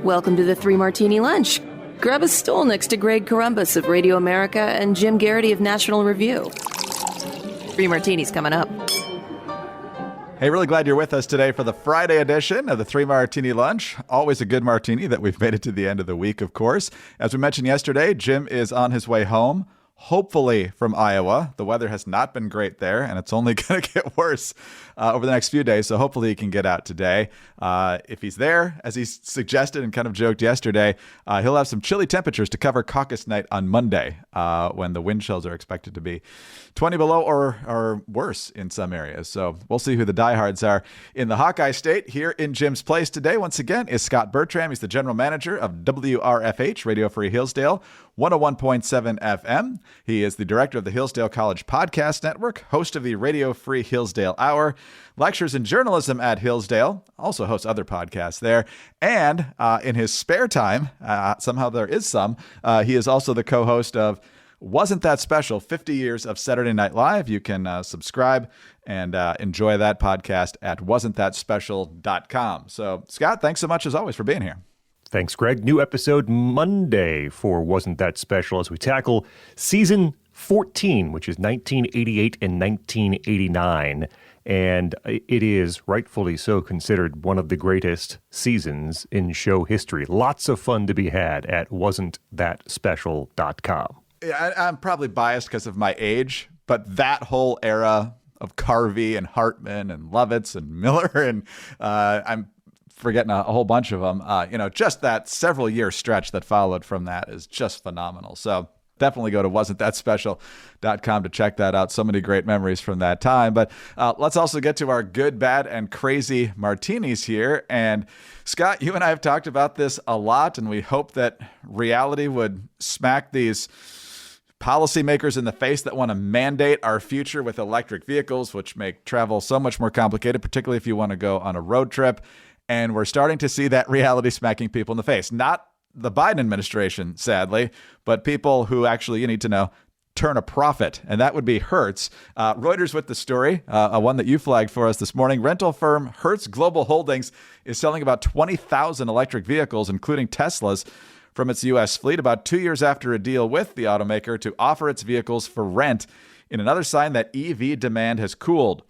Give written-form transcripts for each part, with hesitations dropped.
Welcome to the Three Martini Lunch. Grab a stool next to Greg Columbus of Radio America and Jim Garrity of National Review. Three Martinis coming up. Hey, really glad you're with us today for the Friday edition of the Three Martini Lunch. Always a good martini that we've made it to the end of the week, of course. As we mentioned yesterday, Jim is on his way home, hopefully from Iowa. The weather has not been great there, and it's only going to get worse over the next few days, so hopefully he can get out today. If he's there, as he suggested and kind of joked yesterday, he'll have some chilly temperatures to cover caucus night on Monday, when the wind chills are expected to be 20 below or worse in some areas. So we'll see who the diehards are in the Hawkeye State. Here in Jim's place today, once again, is Scott Bertram. He's the general manager of WRFH, Radio Free Hillsdale, 101.7 FM. He is the director of the Hillsdale College Podcast Network, host of the Radio Free Hillsdale Hour, lectures in journalism at Hillsdale, also hosts other podcasts there, and in his spare time, somehow there is some, he is also the co-host of Wasn't That Special, 50 Years of Saturday Night Live. You can subscribe and enjoy that podcast at wasn'tthatspecial.com. So, Scott, thanks so much as always for being here. Thanks, Greg. New episode Monday for Wasn't That Special as we tackle season 14, which is 1988 and 1989. And it is rightfully so considered one of the greatest seasons in show history. Lots of fun to be had at wasn'tthatspecial.com. Yeah, I'm probably biased because of my age, but that whole era of Carvey and Hartman and Lovitz and Miller, and I'm forgetting a whole bunch of them, just that several year stretch that followed from that is just phenomenal. So definitely go to wasn'tthatspecial.com to check that out. So many great memories from that time. But let's also get to our good, bad, and crazy martinis here. And Scott, you and I have talked about this a lot, and we hope that reality would smack these policymakers in the face that want to mandate our future with electric vehicles, which make travel so much more complicated, particularly if you want to go on a road trip. And we're starting to see that reality smacking people in the face. Not the Biden administration, sadly, but people who actually, you need to know, turn a profit, and that would be Hertz. Reuters with the story, one that you flagged for us this morning. Rental firm Hertz Global Holdings is selling about 20,000 electric vehicles, including Teslas, from its U.S. fleet about 2 years after a deal with the automaker to offer its vehicles for rent, in another sign that EV demand has cooled.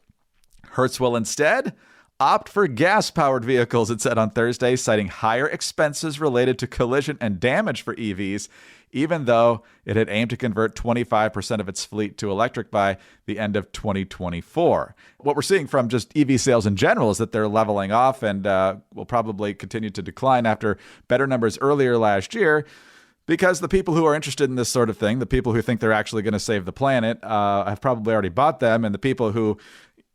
Hertz will instead opt for gas-powered vehicles, it said on Thursday, citing higher expenses related to collision and damage for EVs, even though it had aimed to convert 25% of its fleet to electric by the end of 2024. What we're seeing from just EV sales in general is that they're leveling off and will probably continue to decline after better numbers earlier last year, because the people who are interested in this sort of thing, the people who think they're actually going to save the planet, have probably already bought them, and the people who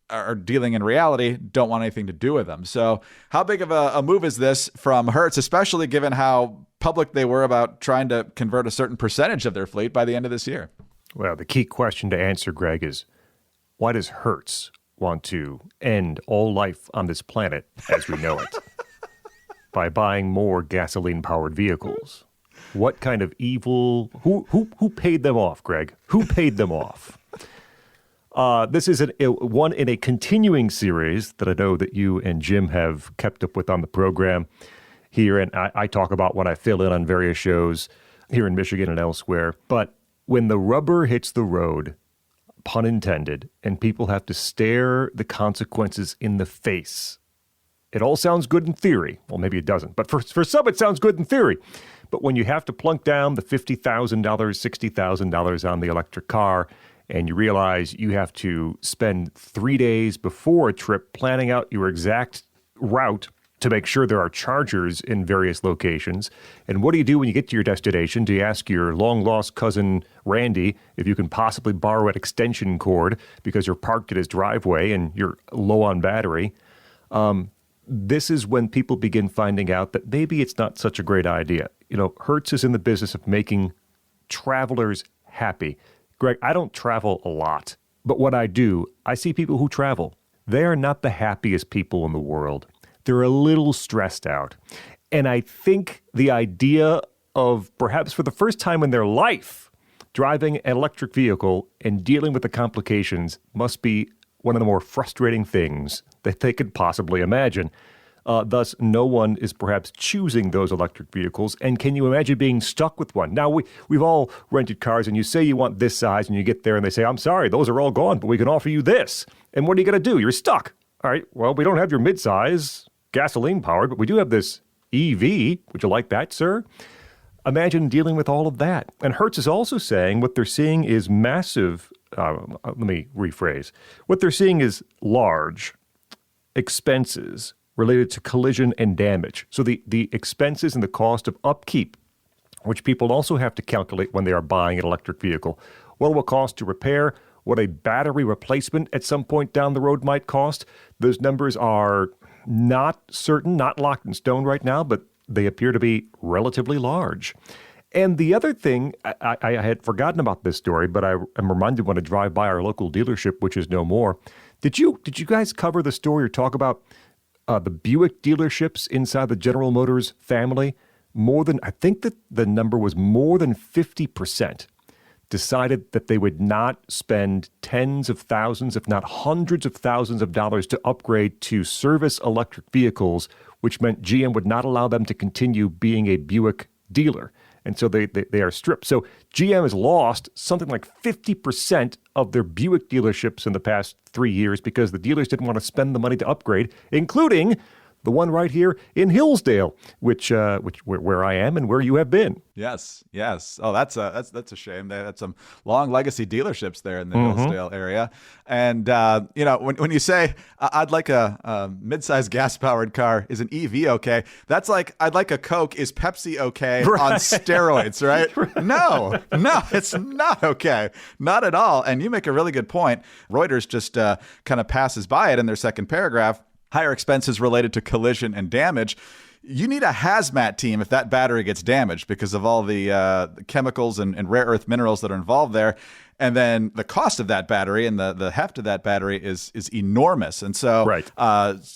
are dealing in reality don't want anything to do with them. So how big of a move is this from Hertz, especially given how public they were about trying to convert a certain percentage of their fleet by the end of this year? Well, the key question to answer, Greg, is why does Hertz want to end all life on this planet as we know it by buying more gasoline-powered vehicles? What kind of evil? Who paid them off, Greg? Who paid them off? This is one in a continuing series that I know that you and Jim have kept up with on the program here, and I talk about when I fill in on various shows here in Michigan and elsewhere. But when the rubber hits the road, pun intended, and people have to stare the consequences in the face, it all sounds good in theory. Well, maybe it doesn't, but for some it sounds good in theory. But when you have to plunk down the $50,000, $60,000 on the electric car, and you realize you have to spend 3 days before a trip planning out your exact route to make sure there are chargers in various locations. And what do you do when you get to your destination? Do you ask your long-lost cousin Randy if you can possibly borrow an extension cord because you're parked at his driveway and you're low on battery? This is when people begin finding out that maybe it's not such a great idea. You know, Hertz is in the business of making travelers happy. Greg, I don't travel a lot, but when I do, I see people who travel. They are not the happiest people in the world. They're a little stressed out. And I think the idea of perhaps for the first time in their life, driving an electric vehicle and dealing with the complications must be one of the more frustrating things that they could possibly imagine. Thus, no one is perhaps choosing those electric vehicles. And can you imagine being stuck with one? Now, we've all rented cars, and you say you want this size, and you get there, and they say, I'm sorry, those are all gone, but we can offer you this. And what are you going to do? You're stuck. All right, well, we don't have your midsize gasoline-powered, but we do have this EV. Would you like that, sir? Imagine dealing with all of that. And Hertz is also saying what they're seeing is massive, let me rephrase. What they're seeing is large expenses related to collision and damage. So the expenses and the cost of upkeep, which people also have to calculate when they are buying an electric vehicle. What it will cost to repair, what a battery replacement at some point down the road might cost. Those numbers are not certain, not locked in stone right now, but they appear to be relatively large. And the other thing, I had forgotten about this story, but I am reminded when I drive by our local dealership, which is no more. Did you guys cover the story or talk about the Buick dealerships inside the General Motors family? I think that the number was more than 50% decided that they would not spend tens of thousands, if not hundreds of thousands of dollars to upgrade to service electric vehicles, which meant GM would not allow them to continue being a Buick dealer. And so they are stripped. So GM has lost something like 50% of their Buick dealerships in the past 3 years because the dealers didn't want to spend the money to upgrade, including the one right here in Hillsdale, which where I am and where you have been. Yes. Oh, that's a shame. They had some long legacy dealerships there in the Hillsdale area. And when you say I'd like a mid-sized gas-powered car, is an EV okay? That's like I'd like a Coke. Is Pepsi okay on steroids? Right? No, it's not okay, not at all. And you make a really good point. Reuters just kind of passes by it in their second paragraph. Higher expenses related to collision and damage. You need a hazmat team if that battery gets damaged because of all the chemicals and rare earth minerals that are involved there. And then the cost of that battery and the heft of that battery is enormous. And so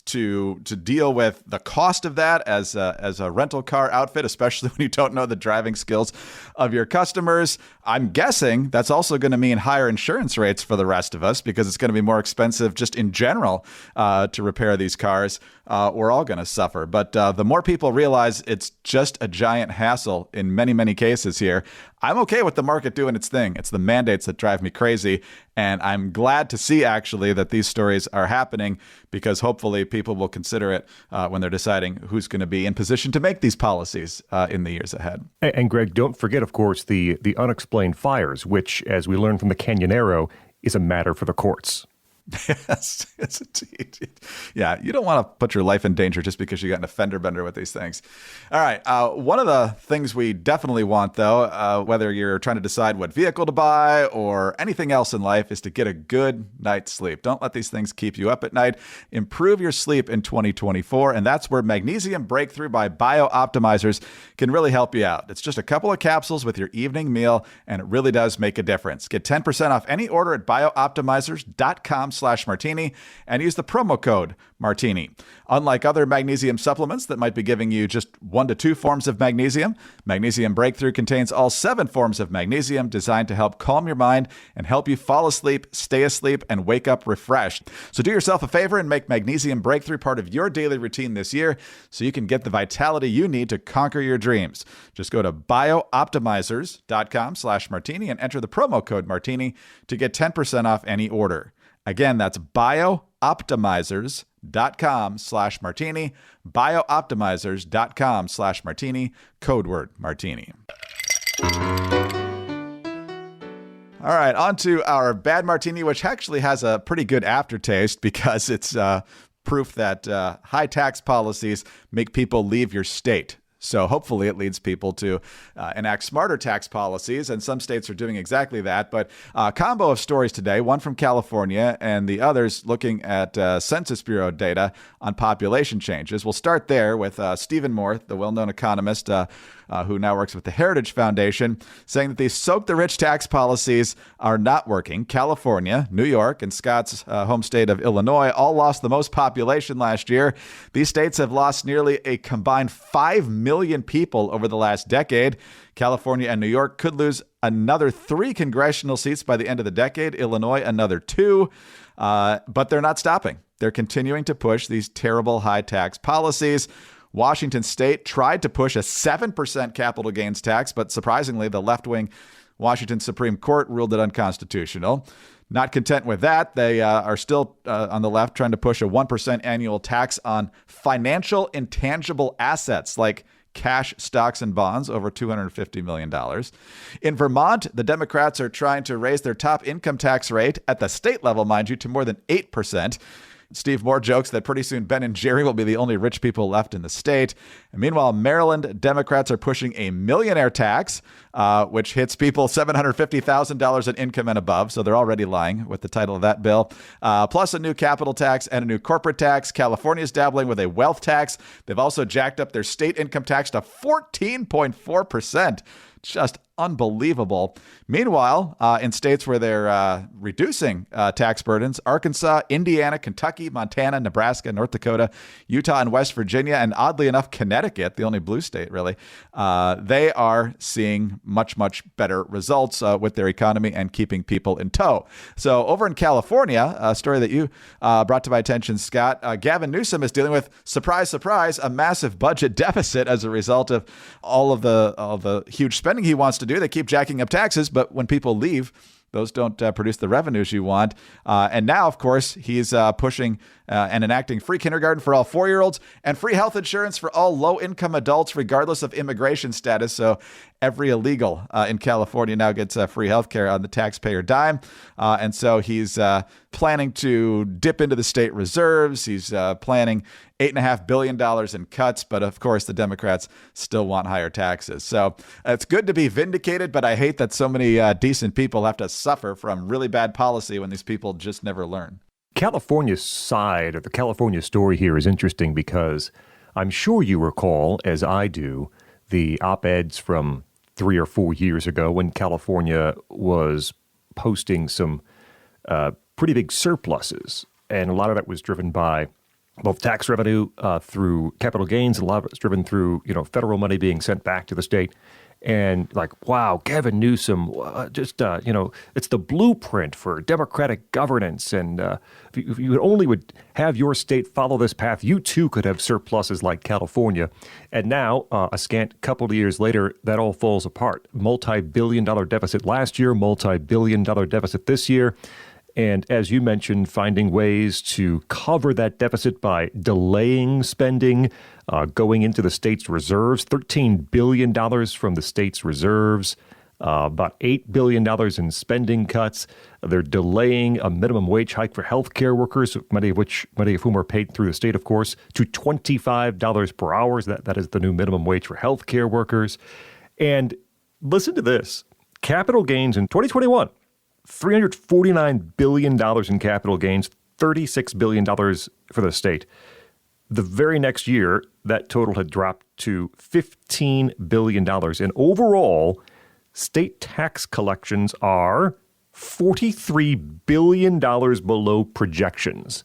to deal with the cost of that as a rental car outfit, especially when you don't know the driving skills of your customers, I'm guessing that's also going to mean higher insurance rates for the rest of us because it's going to be more expensive just in general to repair these cars. We're all going to suffer. But the more people realize it's just a giant hassle in many, many cases here, I'm okay with the market doing its thing. It's the mandates that drive me crazy. And I'm glad to see, actually, that these stories are happening because hopefully people will consider it when they're deciding who's going to be in position to make these policies in the years ahead. And Greg, don't forget, of course, the unexplained fires, which, as we learned from the Canyonero, is a matter for the courts. Yes, indeed. Yeah, you don't want to put your life in danger just because you got in a fender bender with these things. All right. One of the things we definitely want, though, whether you're trying to decide what vehicle to buy or anything else in life, is to get a good night's sleep. Don't let these things keep you up at night. Improve your sleep in 2024, and that's where Magnesium Breakthrough by BioOptimizers can really help you out. It's just a couple of capsules with your evening meal, and it really does make a difference. Get 10% off any order at biooptimizers.com/martini and use the promo code Martini. Unlike other magnesium supplements that might be giving you just 1 to 2 forms of magnesium, Magnesium Breakthrough contains all 7 forms of magnesium designed to help calm your mind and help you fall asleep, stay asleep, and wake up refreshed. So do yourself a favor and make Magnesium Breakthrough part of your daily routine this year so you can get the vitality you need to conquer your dreams. Just go to biooptimizers.com/martini and enter the promo code Martini to get 10% off any order. Again, that's biooptimizers.com/martini, biooptimizers.com/martini, code word Martini. All right, on to our bad martini, which actually has a pretty good aftertaste because it's proof that high tax policies make people leave your state. So hopefully it leads people to enact smarter tax policies, and some states are doing exactly that. But a combo of stories today, one from California and the others looking at Census Bureau data on population changes. We'll start there with Stephen Moore, the well-known economist who now works with the Heritage Foundation, saying that these soak-the-rich tax policies are not working. California, New York, and Scott's home state of Illinois all lost the most population last year. These states have lost nearly a combined 5 million people over the last decade. California and New York could lose another 3 congressional seats by the end of the decade. Illinois, another 2. But they're not stopping. they're continuing to push these terrible high tax policies. Washington State tried to push a 7% capital gains tax, but surprisingly, the left-wing Washington Supreme Court ruled it unconstitutional. Not content with that, they are still on the left trying to push a 1% annual tax on financial intangible assets like cash, stocks, and bonds over $250 million. In Vermont, the Democrats are trying to raise their top income tax rate at the state level, mind you, to more than 8%. Steve Moore jokes that pretty soon Ben and Jerry will be the only rich people left in the state. And meanwhile, Maryland Democrats are pushing a millionaire tax, which hits people $750,000 in income and above. So they're already lying with the title of that bill. Plus a new capital tax and a new corporate tax. California is dabbling with a wealth tax. They've also jacked up their state income tax to 14.4%. Just unbelievable. Meanwhile, in states where they're reducing tax burdens, Arkansas, Indiana, Kentucky, Montana, Nebraska, North Dakota, Utah, and West Virginia, and oddly enough, Connecticut, the only blue state really, they are seeing much, much better results with their economy and keeping people in tow. So over in California, a story that you brought to my attention, Scott, Gavin Newsom is dealing with, surprise, surprise, a massive budget deficit as a result of all of the huge spending he wants to do. They keep jacking up taxes, but when people leave, those don't produce the revenues you want. And now, of course, he's pushing and enacting free kindergarten for all 4-year-olds and free health insurance for all low-income adults, regardless of immigration status. So every illegal in California now gets free health care on the taxpayer dime. And so he's planning to dip into the state reserves. He's planning $8.5 billion in cuts. But of course, the Democrats still want higher taxes. So it's good to be vindicated, but I hate that so many decent people have to suffer from really bad policy when these people just never learn. California's side of the California story here is interesting because I'm sure you recall, as I do, the op-eds from 3 or 4 years ago when California was posting some pretty big surpluses. And a lot of that was driven by both tax revenue through capital gains, and a lot of it was driven through, federal money being sent back to the state. And wow, Gavin Newsom, it's the blueprint for democratic governance. And if you only would have your state follow this path, you too could have surpluses like California. And now, a scant couple of years later, that all falls apart. Multi-billion-dollar deficit last year, multi-billion-dollar deficit this year. And as you mentioned, finding ways to cover that deficit by delaying spending, going into the state's reserves, $13 billion from the state's reserves, about $8 billion in spending cuts. They're delaying a minimum wage hike for healthcare workers, many of whom are paid through the state, of course, to $25 per hour. That is the new minimum wage for healthcare workers. And listen to this. Capital gains in 2021. $349 billion in capital gains, $36 billion for the state. The very next year, that total had dropped to $15 billion. And overall, state tax collections are $43 billion below projections.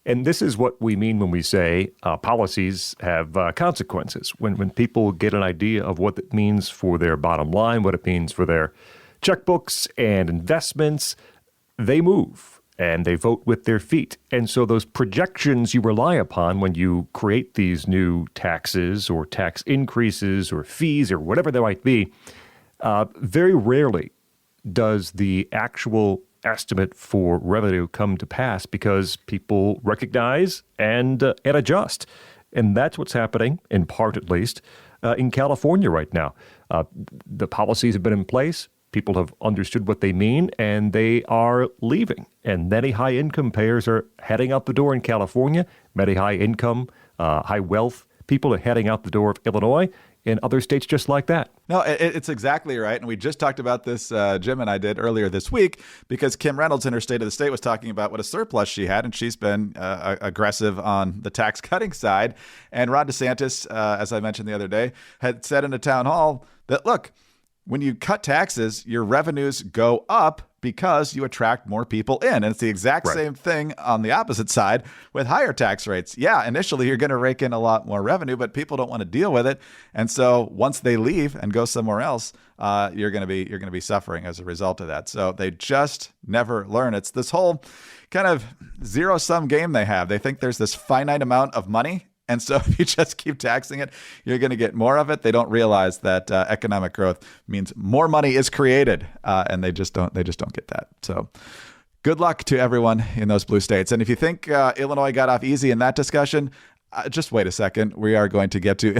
And this is what we mean when we say policies have consequences. When people get an idea of what it means for their bottom line, what it means for their checkbooks and investments, they move and they vote with their feet. And so those projections you rely upon when you create these new taxes or tax increases or fees or whatever they might be, very rarely does the actual estimate for revenue come to pass because people recognize and adjust. And that's what's happening, in part at least, in California right now. The policies have been in place. People have understood what they mean, and they are leaving. And many high-income payers are heading out the door in California. Many high-income, high-wealth people are heading out the door of Illinois and other states just like that. No, it's exactly right. And we just talked about this, Jim and I did earlier this week, because Kim Reynolds in her State of the State was talking about what a surplus she had, and she's been aggressive on the tax cutting side. And Ron DeSantis, as I mentioned the other day, had said in a town hall that, look, when you cut taxes, your revenues go up because you attract more people in. And it's the exact same thing on the opposite side with higher tax rates. Yeah, initially you're going to rake in a lot more revenue, but people don't want to deal with it. And so once they leave and go somewhere else, you're going to be suffering as a result of that. So they just never learn. It's this whole kind of zero-sum game they have. They think there's this finite amount of money. And so if you just keep taxing it, you're going to get more of it. They don't realize that economic growth means more money is created, and they just don't get that. So good luck to everyone in those blue states. And if you think Illinois got off easy in that discussion, just wait a second. We are going to get to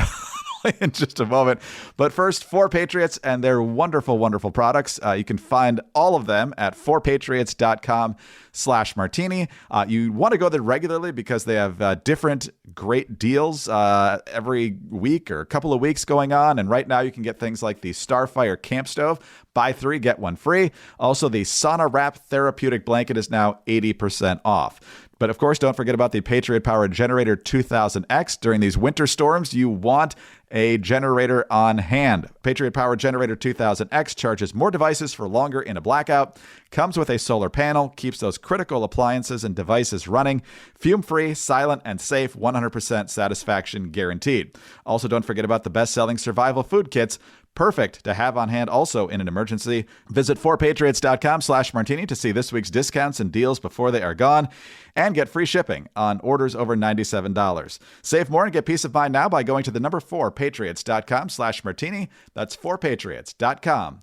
in just a moment. But first, 4Patriots and their wonderful, wonderful products. You can find all of them at 4patriots.com/martini. You want to go there regularly because they have different great deals every week or a couple of weeks going on. And right now you can get things like the Starfire Camp Stove. Buy 3, get 1 free. Also, the Sauna Wrap Therapeutic Blanket is now 80% off. But of course, don't forget about the Patriot Power Generator 2000X. During these winter storms, you want a generator on hand. Patriot Power Generator 2000X charges more devices for longer in a blackout, comes with a solar panel, keeps those critical appliances and devices running, fume-free, silent, and safe, 100% satisfaction guaranteed. Also, don't forget about the best-selling survival food kits, perfect to have on hand also in an emergency. Visit 4patriots.com/martini to see this week's discounts and deals before they are gone, and get free shipping on orders over $97. Save more and get peace of mind now by going to the number 4patriots.com/martini. That's 4patriots.com/martini.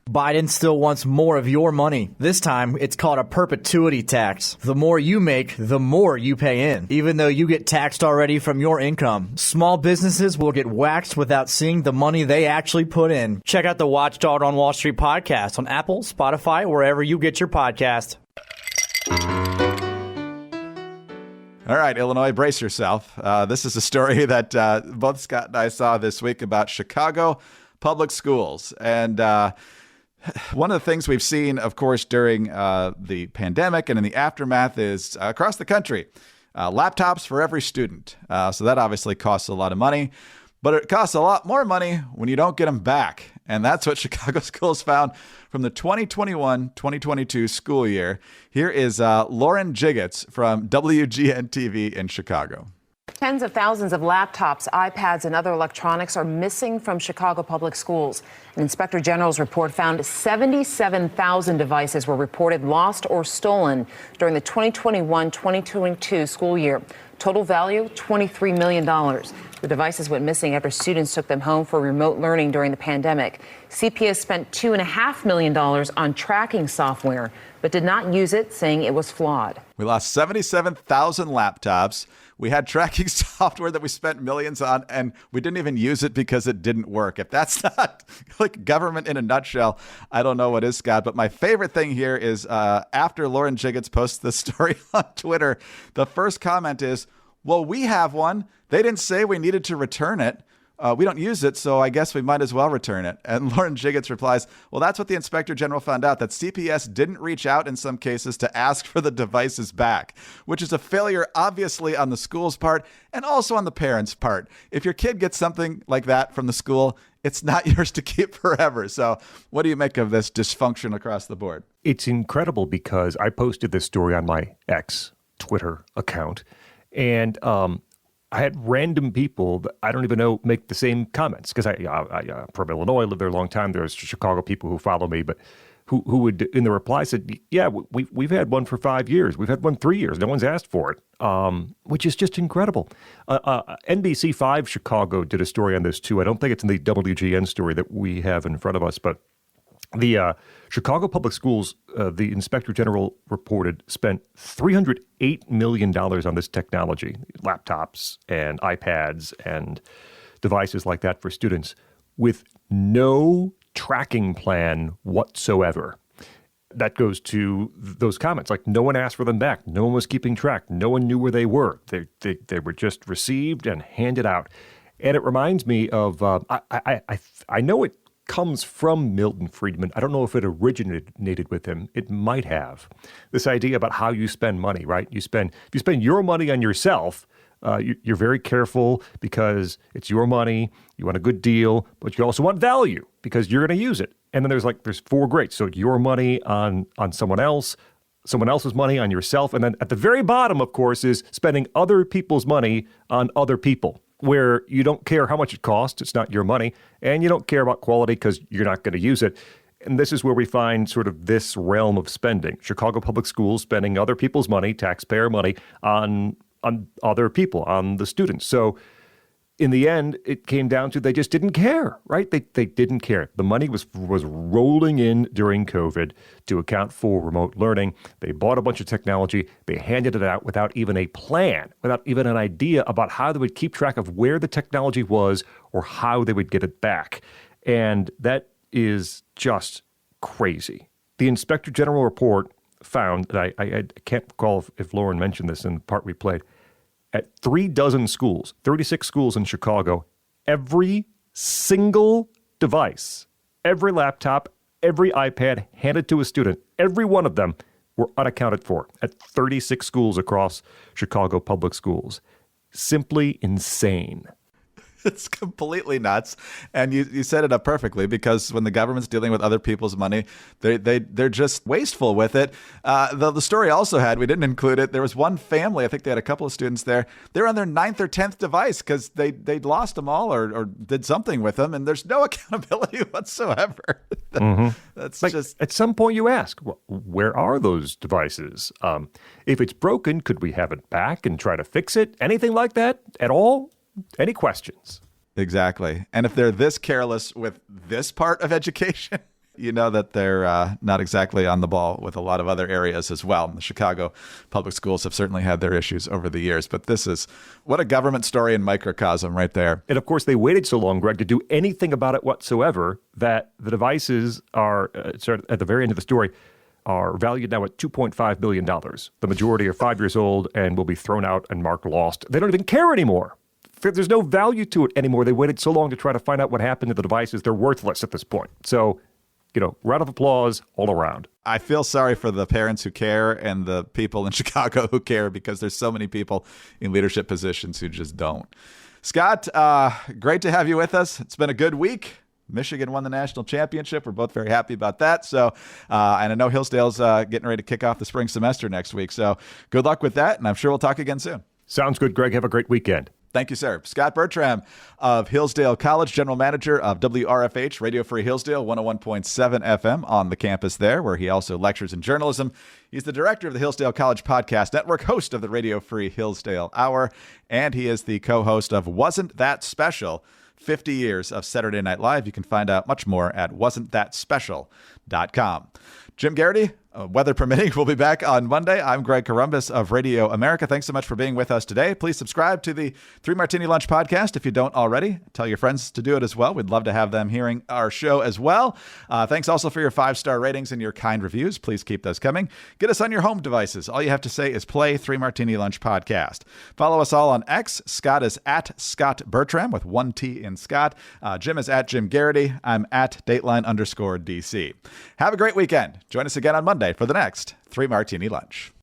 Biden still wants more of your money. This time, it's called a perpetuity tax. The more you make, the more you pay in. Even though you get taxed already from your income, small businesses will get waxed without seeing the money they actually put in. Check out the Watchdog on Wall Street podcast on Apple, Spotify, wherever you get your podcast. All right, Illinois, brace yourself. This is a story that both Scott and I saw this week about Chicago public schools. And one of the things we've seen, of course, during the pandemic and in the aftermath is across the country, laptops for every student. So that obviously costs a lot of money, but it costs a lot more money when you don't get them back. And that's what Chicago schools found from the 2021-2022 school year. Here is Lauren Jiggets from WGN-TV in Chicago. Tens of thousands of laptops, iPads, and other electronics are missing from Chicago public schools. An Inspector General's report found 77,000 devices were reported lost or stolen during the 2021-2022 school year. Total value, $23 million. The devices went missing after students took them home for remote learning during the pandemic. CPS spent $2.5 million on tracking software, but did not use it, saying it was flawed. We lost 77,000 laptops. We had tracking software that we spent millions on, and we didn't even use it because it didn't work. If that's not like government in a nutshell, I don't know what is, Scott. But my favorite thing here is after Lauren Jiggets posts this story on Twitter, the first comment is, well, we have one. They didn't say we needed to return it. We don't use it, so I guess we might as well return it. And Lauren Jiggets replies, well, that's what the Inspector General found out, that CPS didn't reach out in some cases to ask for the devices back, which is a failure, obviously, on the school's part and also on the parents' part. If your kid gets something like that from the school, it's not yours to keep forever. So what do you make of this dysfunction across the board? It's incredible because I posted this story on my X Twitter account, and I had random people that I don't even know make the same comments because I'm from Illinois, lived there a long time. There's Chicago people who follow me, but who would in the reply said, yeah, we've had one for 5 years. We've had one 3 years. No one's asked for it, which is just incredible. NBC5 Chicago did a story on this too. I don't think it's in the WGN story that we have in front of us, but the Chicago Public Schools, the Inspector General reported, spent $308 million on this technology, laptops and iPads and devices like that for students, with no tracking plan whatsoever. That goes to those comments, like no one asked for them back. No one was keeping track. No one knew where they were. They were just received and handed out. And it reminds me of, I know it comes from Milton Friedman. I don't know if it originated with him. It might have. This idea about how you spend money, right? If you spend your money on yourself, You're very careful because it's your money. You want a good deal, but you also want value because you're going to use it. And then there's four grades. So your money on someone else, someone else's money on yourself. And then at the very bottom, of course, is spending other people's money on other people, where you don't care how much it costs. It's not your money. And you don't care about quality because you're not going to use it. And this is where we find sort of this realm of spending. Chicago Public Schools spending other people's money, taxpayer money, on other people, on the students. So in the end, it came down to they just didn't care, right? They didn't care. The money was rolling in during COVID to account for remote learning. They bought a bunch of technology. They handed it out without even a plan, without even an idea about how they would keep track of where the technology was or how they would get it back. And that is just crazy. The Inspector General report found, that I can't recall if Lauren mentioned this in the part we played, at 36 schools, 36 schools in Chicago, every single device, every laptop, every iPad handed to a student, every one of them were unaccounted for at 36 schools across Chicago public schools. Simply insane. It's completely nuts. And you set it up perfectly, because when the government's dealing with other people's money, they're just wasteful with it. The story also had, we didn't include it, there was one family, I think they had a couple of students there, they were on their 9th or 10th device because they'd lost them all or did something with them, and there's no accountability whatsoever. That's like, just... At some point you ask, well, where are those devices? If it's broken, could we have it back and try to fix it? Anything like that at all? Any questions? Exactly. And if they're this careless with this part of education, you know that they're not exactly on the ball with a lot of other areas as well. The Chicago public schools have certainly had their issues over the years, but this is what a government story in microcosm right there. And of course, they waited so long, Greg, to do anything about it whatsoever that the devices are, sort of at the very end of the story, are valued now at $2.5 billion. The majority are 5 years old and will be thrown out and marked lost. They don't even care anymore. There's no value to it anymore. They waited so long to try to find out what happened to the devices. They're worthless at this point. So, round of applause all around. I feel sorry for the parents who care and the people in Chicago who care, because there's so many people in leadership positions who just don't. Scott, great to have you with us. It's been a good week. Michigan won the national championship. We're both very happy about that. So, and I know Hillsdale's getting ready to kick off the spring semester next week. So good luck with that. And I'm sure we'll talk again soon. Sounds good, Greg. Have a great weekend. Thank you, sir. Scott Bertram of Hillsdale College, general manager of WRFH, Radio Free Hillsdale, 101.7 FM on the campus there, where he also lectures in journalism. He's the director of the Hillsdale College Podcast Network, host of the Radio Free Hillsdale Hour, and he is the co-host of Wasn't That Special? 50 years of Saturday Night Live. You can find out much more at wasn'tthatspecial.com. Jim Garrity, weather permitting, we'll be back on Monday. I'm Greg Corombos of Radio America. Thanks so much for being with us today. Please subscribe to the 3 Martini Lunch podcast if you don't already. Tell your friends to do it as well. We'd love to have them hearing our show as well. Thanks also for your 5-star ratings and your kind reviews. Please keep those coming. Get us on your home devices. All you have to say is play 3 Martini Lunch podcast. Follow us all on X. Scott is at Scott Bertram with 1 T in Scott. Jim is at Jim Garrity. I'm at Dateline_DC. Have a great weekend. Join us again on Monday for the next 3 Martini Lunch.